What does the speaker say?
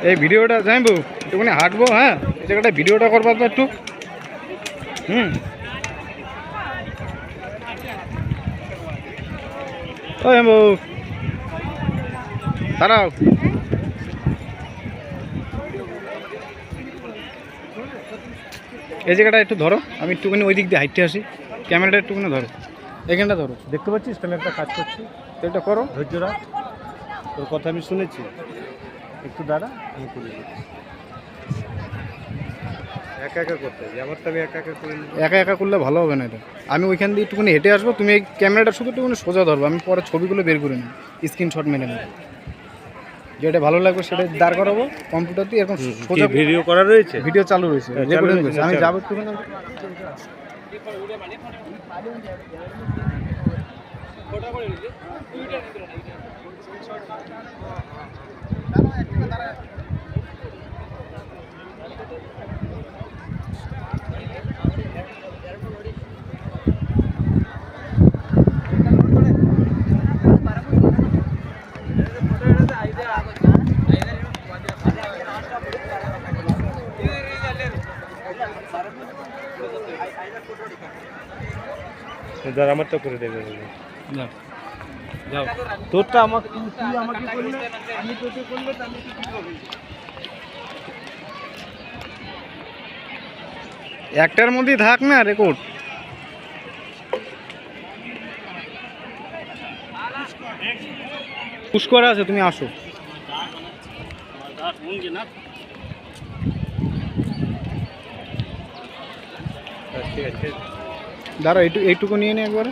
এই ভিডিওটা জানবো একটুখানি হাঁটবো, হ্যাঁ এই জায়গাটা ভিডিওটা করবা তো একটু। ও জানবো দাঁড়াও। এই জায়গাটা একটু ধরো, আমি একটুখানি ওই দিক দিয়ে হাঁটতে আসি। ক্যামেরাটা একটুখানি ধরো, এখানটা ধরো। দেখতে পাচ্ছিস আমি একটা কাজ করছি, তো এটা করো। ধৈর্য রাখ, তোর কথা আমি শুনেছি, একটু দাঁড়া আমি করে দিচ্ছি। একা একা করতে হবে, আমারটা আমি একা একা করে নিই। একা একা করলে ভালো হবে না এটা। আমি ওইখান দিয়ে একটুখানি হেঁটে আসবো, তুমি এই ক্যামেরাটা শুধু একটুখানি সোজা ধরবো, আমি পরে ছবিগুলো বের করে নিই, স্ক্রিনশট মেরে নেবো। যেটা ভালো লাগবে সেটা দাঁড় করাবো কম্পিউটার দিয়ে, এখন সোজা ভিডিও করা রয়েছে, ভিডিও চালু রয়েছে, রেকর্ডিং রয়েছে। আমি যাবো একটুখানি। আমারটা করে দেবে। যাও, তোরটা আমাকে, তুই আমাকে করলে আমি তোকে করলে তো আমি কি হবে? একটার মধ্যেই থাক না রেকর্ড। পুশ করা আছে, তুমি আসো। ঠিক আছে, দাঁড়াও, এইটুকু নিয়ে নে একবারে।